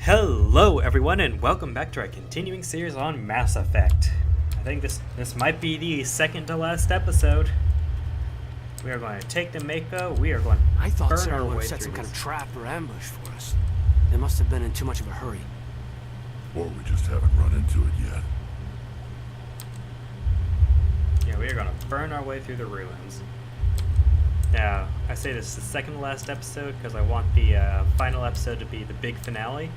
Hello everyone and welcome back to our continuing series on Mass Effect. I think this might be the second to last episode. We are going to take the Mako, we are going to I thought burn Sarah our would way have set through some kind this. of trap or ambush for us. They must have been in too much of a hurry. Or we just haven't run into it yet. Yeah, we are going to burn our way through the ruins. Now, I say this is the second to last episode because I want the final episode to be the big finale.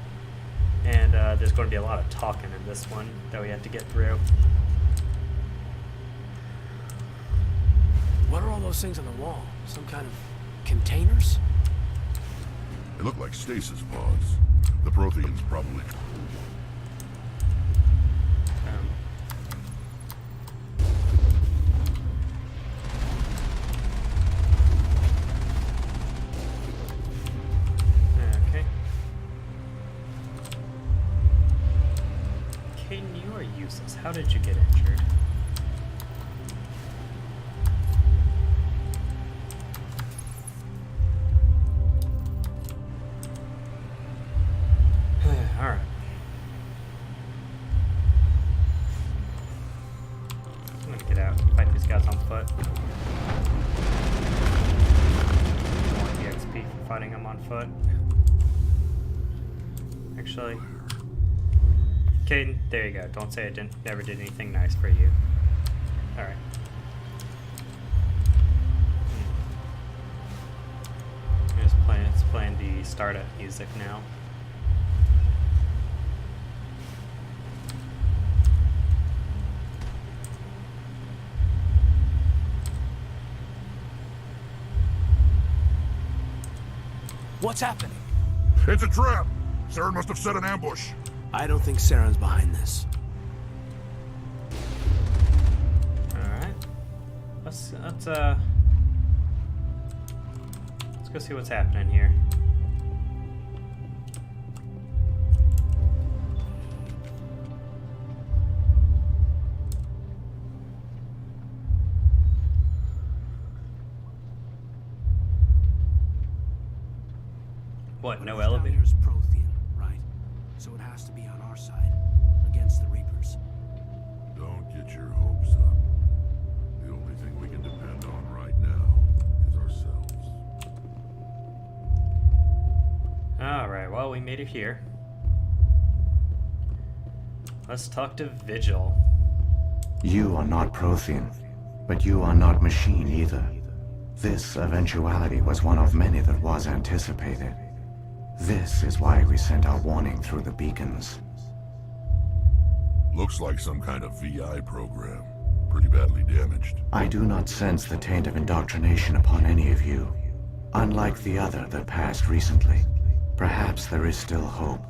And there's going to be a lot of talking in this one that we have to get through. What are all those things on the wall? Some kind of containers? They look like stasis pods. The Protheans probably... Okay. Caden, you are useless. How did you get injured? Alright. I'm gonna get out and fight these guys on foot. More EXP for fighting them on foot. Actually, Caden, there you go. Don't say it never did anything nice for you. Alright. It's playing the startup music now. What's happening? It's a trap! Saren must have set an ambush. I don't think Saren's behind this. Alright. Let's go see what's happening here. What, no elevator? Here's Prothean, right? So it has to be on our side, against the Reapers. Don't get your hopes up. The only thing we can depend on right now is ourselves. Alright, well, we made it here. Let's talk to Vigil. You are not Prothean, but you are not machine either. This eventuality was one of many that was anticipated. This is why we sent our warning through the beacons. Looks like some kind of VI program. Pretty badly damaged. I do not sense the taint of indoctrination upon any of you. Unlike the other that passed recently, perhaps there is still hope.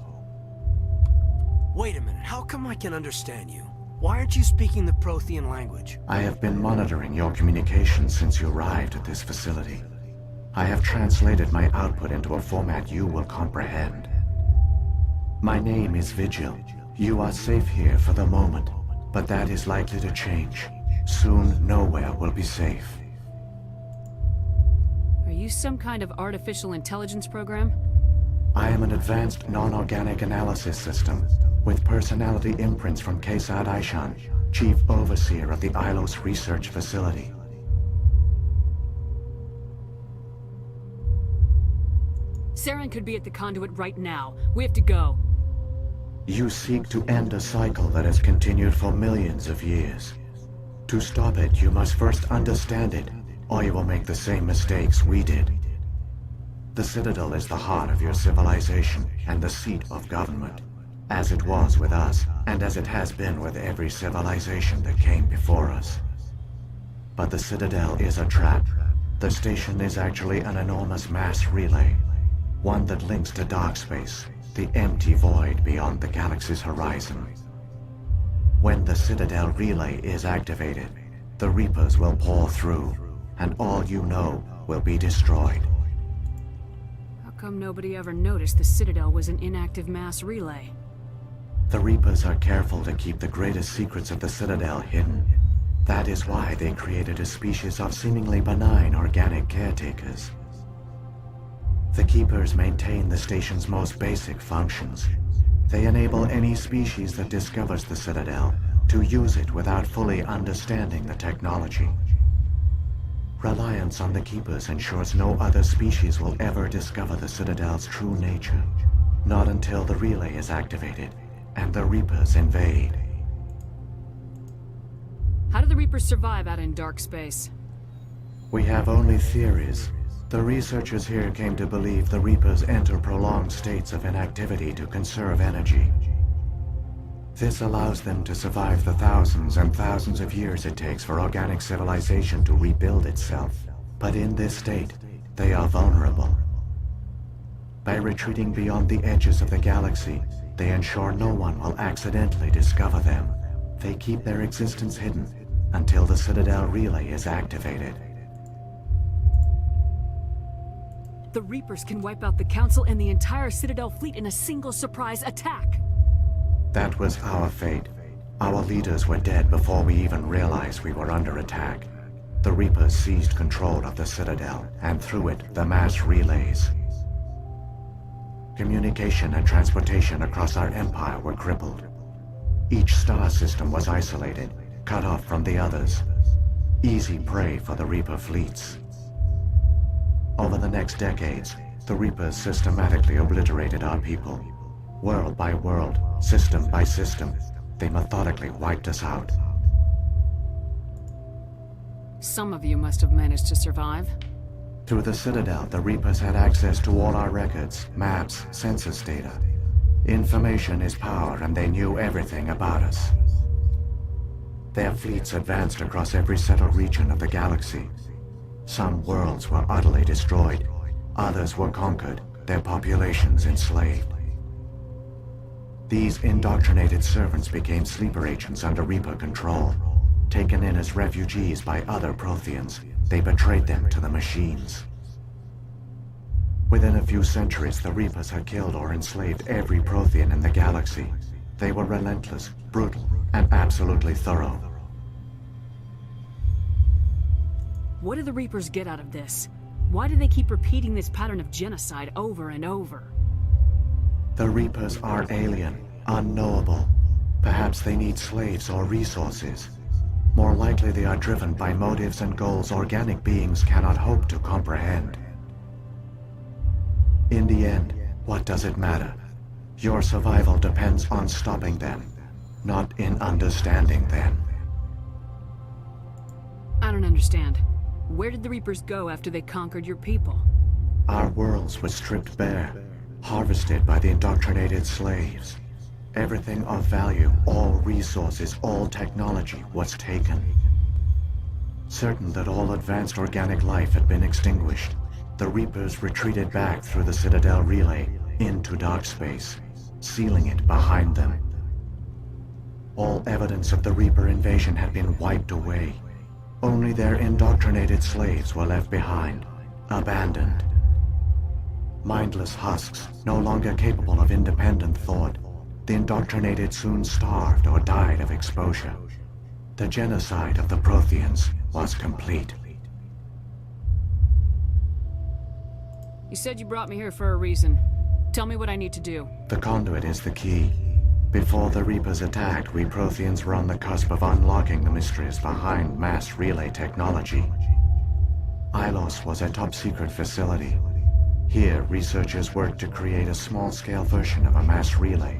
Wait a minute, how come I can understand you? Why aren't you speaking the Prothean language? I have been monitoring your communications since you arrived at this facility. I have translated my output into a format you will comprehend. My name is Vigil. You are safe here for the moment, but that is likely to change. Soon, nowhere will be safe. Are you some kind of artificial intelligence program? I am an advanced non-organic analysis system with personality imprints from Kesad Aishan, Chief Overseer of the Ilios Research Facility. Saren could be at the conduit right now. We have to go. You seek to end a cycle that has continued for millions of years. To stop it, you must first understand it, or you will make the same mistakes we did. The Citadel is the heart of your civilization and the seat of government, as it was with us, and as it has been with every civilization that came before us. But the Citadel is a trap. The station is actually an enormous mass relay, one that links to dark space, the empty void beyond the galaxy's horizon. When the Citadel relay is activated, the Reapers will pour through, and all you know will be destroyed. How come nobody ever noticed the Citadel was an inactive mass relay? The Reapers are careful to keep the greatest secrets of the Citadel hidden. That is why they created a species of seemingly benign organic caretakers. The Keepers maintain the station's most basic functions, They enable any species that discovers the Citadel to use it without fully understanding the technology. Reliance on the Keepers ensures no other species will ever discover the Citadel's true nature. Not until the relay is activated and the Reapers invade. How do the Reapers survive out in dark space? We have only theories. The researchers here came to believe the Reapers enter prolonged states of inactivity to conserve energy. This allows them to survive the thousands and thousands of years it takes for organic civilization to rebuild itself. But in this state, they are vulnerable. By retreating beyond the edges of the galaxy, they ensure no one will accidentally discover them. They keep their existence hidden until the Citadel relay is activated. The Reapers can wipe out the Council and the entire Citadel fleet in a single surprise attack. That was our fate. Our leaders were dead before we even realized we were under attack. The Reapers seized control of the Citadel, and through it, the mass relays. Communication and transportation across our empire were crippled. Each star system was isolated, cut off from the others. Easy prey for the Reaper fleets. Over the next decades, the Reapers systematically obliterated our people. World by world, system by system, they methodically wiped us out. Some of you must have managed to survive. Through the Citadel, the Reapers had access to all our records, maps, census data. Information is power, and they knew everything about us. Their fleets advanced across every settled region of the galaxy. Some worlds were utterly destroyed, others were conquered, their populations enslaved. These indoctrinated servants became sleeper agents under Reaper control. Taken in as refugees by other Protheans, they betrayed them to the machines. Within a few centuries, the Reapers had killed or enslaved every Prothean in the galaxy. They were relentless, brutal, and absolutely thorough. What do the Reapers get out of this? Why do they keep repeating this pattern of genocide over and over? The Reapers are alien, unknowable. Perhaps they need slaves or resources. More likely they are driven by motives and goals organic beings cannot hope to comprehend. In the end, what does it matter? Your survival depends on stopping them, not in understanding them. I don't understand. Where did the Reapers go after they conquered your people? Our worlds were stripped bare, harvested by the indoctrinated slaves. Everything of value, all resources, all technology was taken. Certain that all advanced organic life had been extinguished, the Reapers retreated back through the Citadel relay into dark space, sealing it behind them. All evidence of the Reaper invasion had been wiped away. Only their indoctrinated slaves were left behind, abandoned. Mindless husks, no longer capable of independent thought, the indoctrinated soon starved or died of exposure. The genocide of the Protheans was complete. You said you brought me here for a reason. Tell me what I need to do. The conduit is the key. Before the Reapers attacked, we Protheans were on the cusp of unlocking the mysteries behind mass relay technology. Ilios was a top-secret facility. Here, researchers worked to create a small-scale version of a mass relay,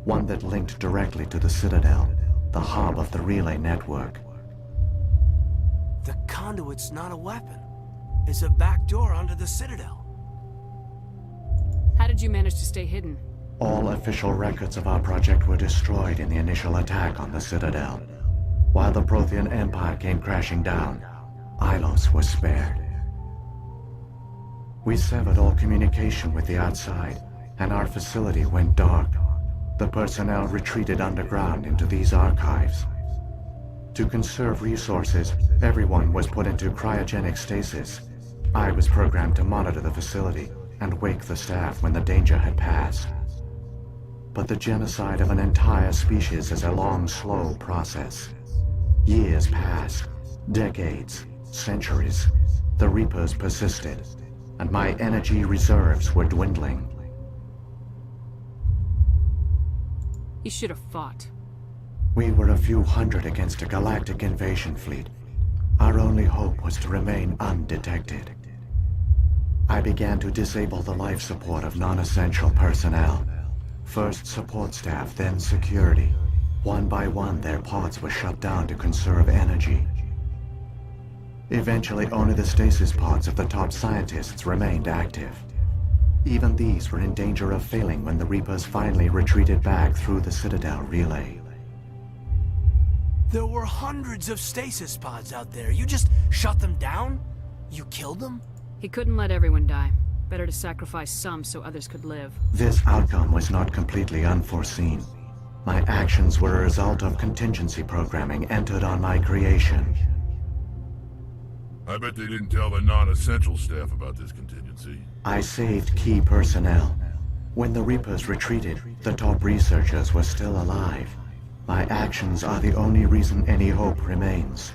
one that linked directly to the Citadel, the hub of the relay network. The conduit's not a weapon. It's a back door under the Citadel. How did you manage to stay hidden? All official records of our project were destroyed in the initial attack on the Citadel. While the Prothean Empire came crashing down, Ilios was spared. We severed all communication with the outside, and our facility went dark. The personnel retreated underground into these archives. To conserve resources, everyone was put into cryogenic stasis. I was programmed to monitor the facility and wake the staff when the danger had passed. But the genocide of an entire species is a long, slow process. Years passed, decades, centuries. The Reapers persisted, and my energy reserves were dwindling. He should have fought. We were a few hundred against a galactic invasion fleet. Our only hope was to remain undetected. I began to disable the life support of non-essential personnel. First support staff, then security. One by one, their pods were shut down to conserve energy. Eventually, only the stasis pods of the top scientists remained active. Even these were in danger of failing when the Reapers finally retreated back through the Citadel relay. There were hundreds of stasis pods out there. You just shut them down? You killed them? He couldn't let everyone die. Better to sacrifice some so others could live. This outcome was not completely unforeseen. My actions were a result of contingency programming entered on my creation. I bet they didn't tell the non-essential staff about this contingency. I saved key personnel. When the Reapers retreated, the top researchers were still alive. My actions are the only reason any hope remains.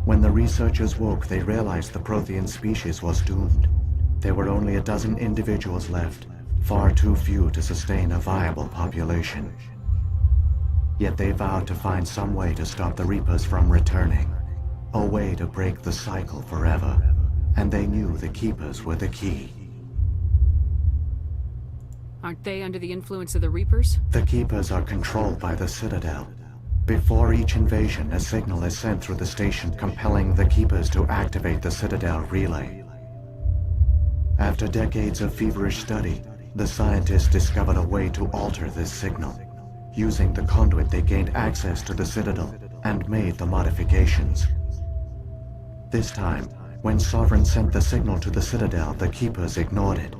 When the researchers woke, they realized the Prothean species was doomed. There were only a dozen individuals left, far too few to sustain a viable population. Yet they vowed to find some way to stop the Reapers from returning. A way to break the cycle forever. And they knew the Keepers were the key. Aren't they under the influence of the Reapers? The Keepers are controlled by the Citadel. Before each invasion, a signal is sent through the station compelling the Keepers to activate the Citadel relay. After decades of feverish study, the scientists discovered a way to alter this signal. Using the conduit, they gained access to the Citadel and made the modifications. This time, when Sovereign sent the signal to the Citadel, the Keepers ignored it.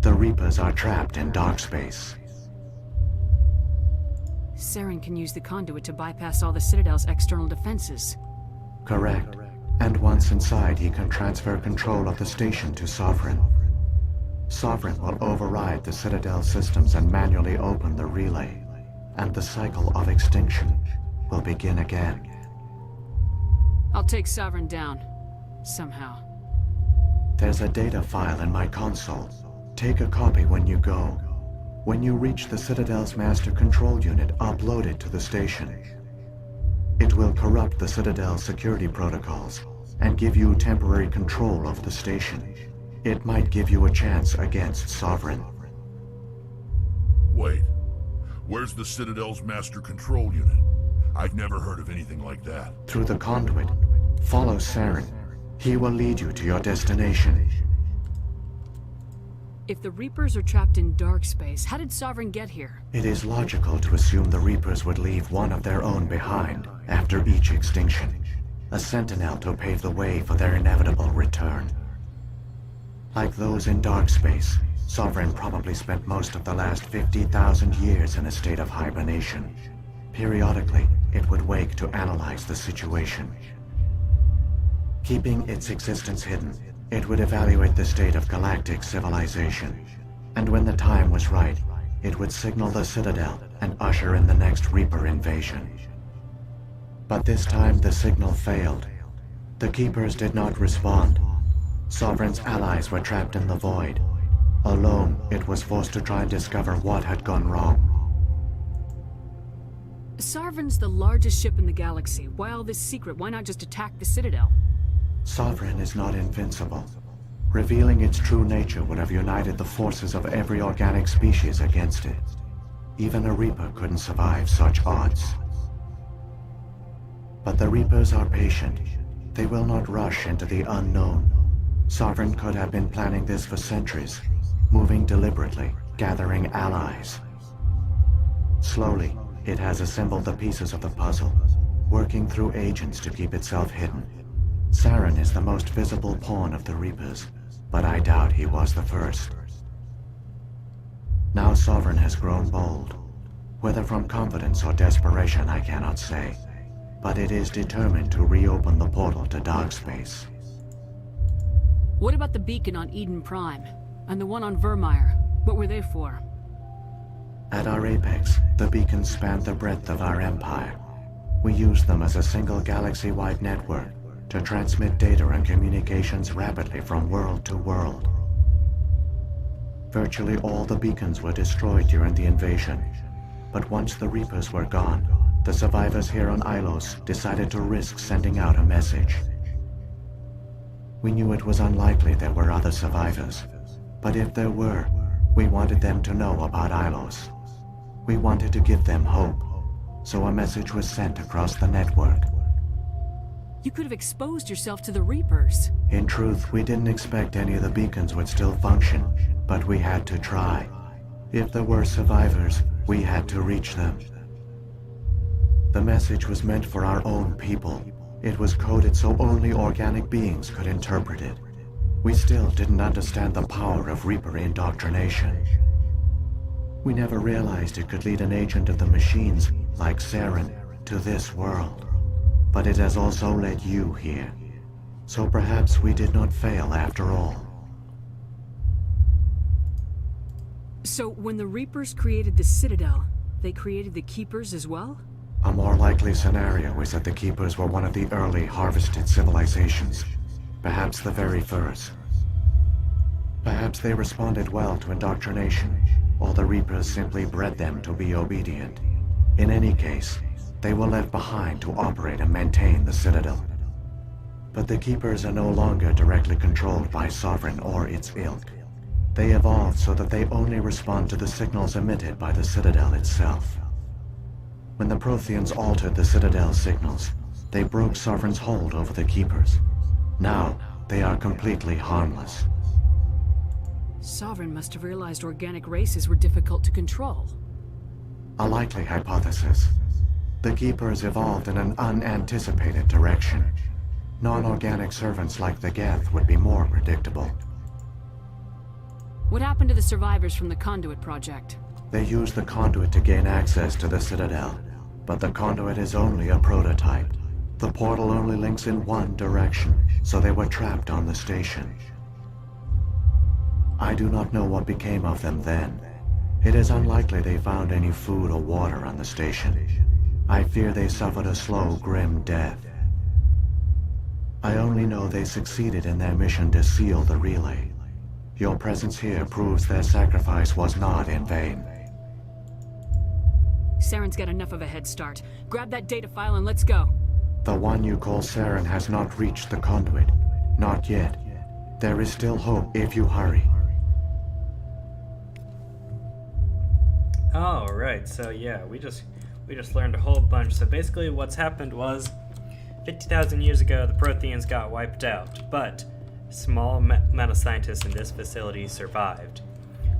The Reapers are trapped in dark space. Saren can use the conduit to bypass all the Citadel's external defenses. Correct. And once inside, he can transfer control of the station to Sovereign. Sovereign will override the Citadel systems and manually open the relay. And the cycle of extinction will begin again. I'll take Sovereign down. Somehow. There's a data file in my console. Take a copy when you go. When you reach the Citadel's master control unit, upload it to the station. It will corrupt the Citadel's security protocols and give you temporary control of the station. It might give you a chance against Sovereign. Wait. Where's the Citadel's master control unit? I've never heard of anything like that. Through the conduit, follow Saren. He will lead you to your destination. If the Reapers are trapped in dark space, how did Sovereign get here? It is logical to assume the Reapers would leave one of their own behind after each extinction. A sentinel to pave the way for their inevitable return. Like those in dark space, Sovereign probably spent most of the last 50,000 years in a state of hibernation. Periodically, it would wake to analyze the situation. Keeping its existence hidden, it would evaluate the state of galactic civilization. And when the time was right, it would signal the Citadel and usher in the next Reaper invasion. But this time the signal failed. The Keepers did not respond. Sovereign's allies were trapped in the void. Alone, it was forced to try and discover what had gone wrong. Sovereign's the largest ship in the galaxy. Why all this secret? Why not just attack the Citadel? Sovereign is not invincible. Revealing its true nature would have united the forces of every organic species against it. Even a Reaper couldn't survive such odds. But the Reapers are patient. They will not rush into the unknown. Sovereign could have been planning this for centuries, moving deliberately, gathering allies. Slowly, it has assembled the pieces of the puzzle, working through agents to keep itself hidden. Saren is the most visible pawn of the Reapers, but I doubt he was the first. Now Sovereign has grown bold. Whether from confidence or desperation, I cannot say. But it is determined to reopen the portal to dark space. What about the beacon on Eden Prime? And the one on Vermeer? What were they for? At our apex, the beacons spanned the breadth of our empire. We used them as a single galaxy-wide network to transmit data and communications rapidly from world to world. Virtually all the beacons were destroyed during the invasion, But once the Reapers were gone, the survivors here on Ilios decided to risk sending out a message. We knew it was unlikely there were other survivors, but if there were, we wanted them to know about Ilios. We wanted to give them hope, so a message was sent across the network. You could have exposed yourself to the Reapers. In truth, we didn't expect any of the beacons would still function, but we had to try. If there were survivors, we had to reach them. The message was meant for our own people. It was coded so only organic beings could interpret it. We still didn't understand the power of Reaper indoctrination. We never realized it could lead an agent of the machines, like Saren, to this world. But it has also led you here. So perhaps we did not fail after all. So when the Reapers created the Citadel, they created the Keepers as well? A more likely scenario is that the Keepers were one of the early harvested civilizations. Perhaps the very first. Perhaps they responded well to indoctrination, or the Reapers simply bred them to be obedient. In any case, they were left behind to operate and maintain the Citadel. But the Keepers are no longer directly controlled by Sovereign or its ilk. They evolved so that they only respond to the signals emitted by the Citadel itself. When the Protheans altered the Citadel's signals, they broke Sovereign's hold over the Keepers. Now, they are completely harmless. Sovereign must have realized organic races were difficult to control. A likely hypothesis. The Keepers evolved in an unanticipated direction. Non-organic servants like the Geth would be more predictable. What happened to the survivors from the Conduit project? They used the conduit to gain access to the Citadel, but the conduit is only a prototype. The portal only links in one direction, so they were trapped on the station. I do not know what became of them then. It is unlikely they found any food or water on the station. I fear they suffered a slow, grim death. I only know they succeeded in their mission to seal the relay. Your presence here proves their sacrifice was not in vain. Saren's got enough of a head start. Grab that data file and let's go. The one you call Saren has not reached the conduit. Not yet. There is still hope if you hurry. Oh, right. So yeah, we just learned a whole bunch. So basically what's happened was 50,000 years ago the Protheans got wiped out, but small amount of scientists in this facility survived.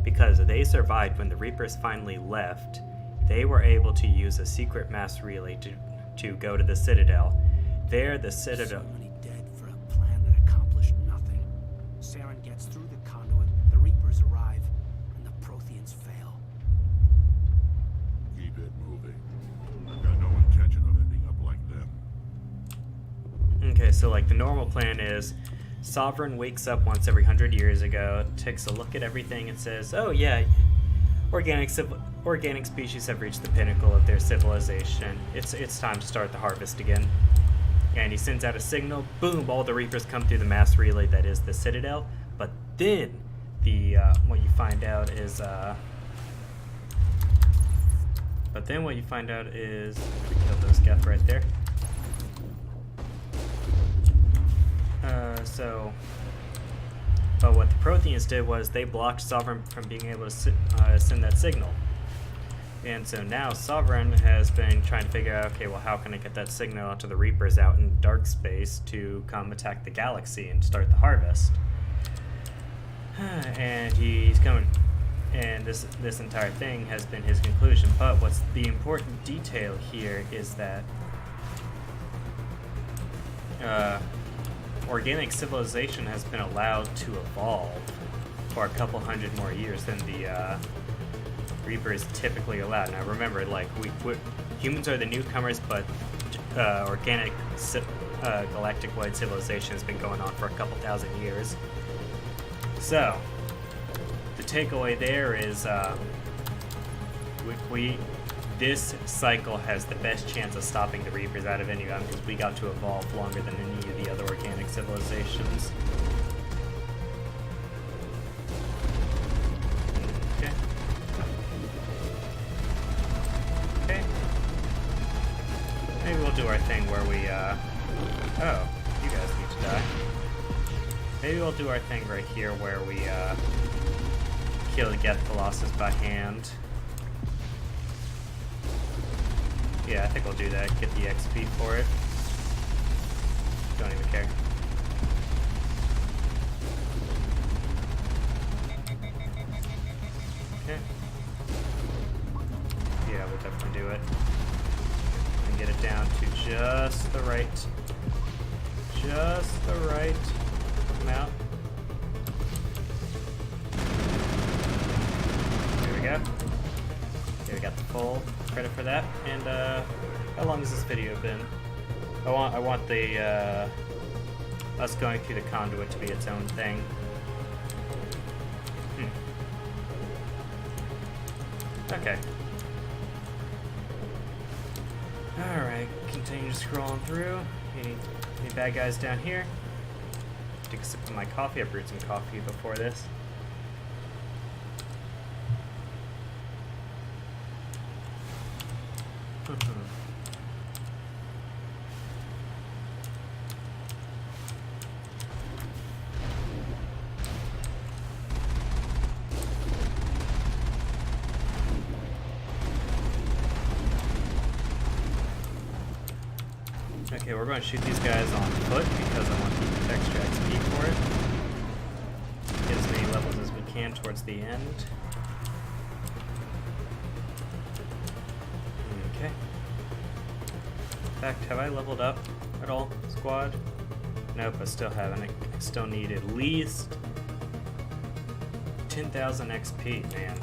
Because they survived when the Reapers finally left, they were able to use a secret mass relay to go to the Citadel. There, the Citadel... So many dead for a plan that accomplished nothing. Saren gets through the conduit, the Reapers arrive, and the Protheans fail. Keep it moving. I've got no intention of ending up like them. Okay, so like the normal plan is Sovereign wakes up once every 100 years ago, takes a look at everything and says, oh yeah, organic species have reached the pinnacle of their civilization. It's time to start the harvest again. And he sends out a signal, boom, all the Reapers come through the mass relay that is the Citadel. But then what you find out is we kill those Geth right there. But what the Protheans did was they blocked Sovereign from being able to send that signal. And so now Sovereign has been trying to figure out, okay, well, how can I get that signal out to the Reapers out in dark space to come attack the galaxy and start the harvest? And he's coming, and this entire thing has been his conclusion. But what's the important detail here is that organic civilization has been allowed to evolve for a couple hundred more years than the Reapers typically allowed. Now remember, like, humans are the newcomers, but organic galactic-wide civilization has been going on for a couple thousand years. So the takeaway there is this cycle has the best chance of stopping the Reapers out of any of them because we got to evolve longer than any of the other organic civilizations. Okay. do our thing where we, oh, you guys need to die. Maybe we'll do our thing right here where we, kill the Geth Colossus by hand. Yeah, I think we'll do that. Get the XP for it. Don't even care. Okay. Yeah, we'll definitely do it. And get it down to just the right amount. There we go. Okay, we got the full credit for that. And how long has this video been? I want the us going through the conduit to be its own thing. Okay. Alright, continue scrolling through. Any bad guys down here? Take a sip of my coffee. I brewed some coffee before this. Okay, we're going to shoot these guys on foot because I want to keep the extra XP for it. Get as many levels as we can towards the end. Okay. In fact, have I leveled up at all, squad? Nope, I still haven't. I still need at least 10,000 XP, man.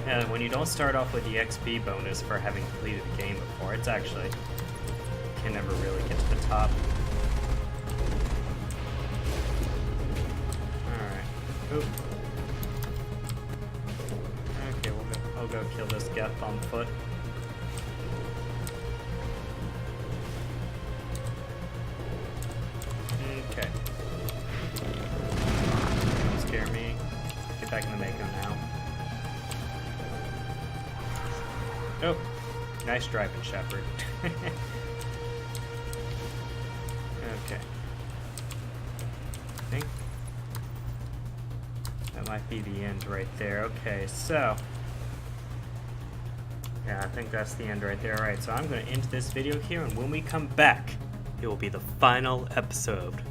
Yeah, when you don't start off with the XP bonus for having completed the game before, it's actually... can never really get to the top. Alright. Oop. Okay, I'll go kill this Geth on foot. Okay. Don't scare me. Get back in the Mako now. Oh, nice driving, Shepard. Okay. I think that might be the end right there. Okay, so yeah, I think that's the end right there. Alright, so I'm going to end this video here, and when we come back, it will be the final episode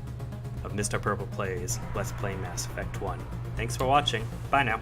of Mr. Purple Plays Let's Play Mass Effect 1. Thanks for watching. Bye now.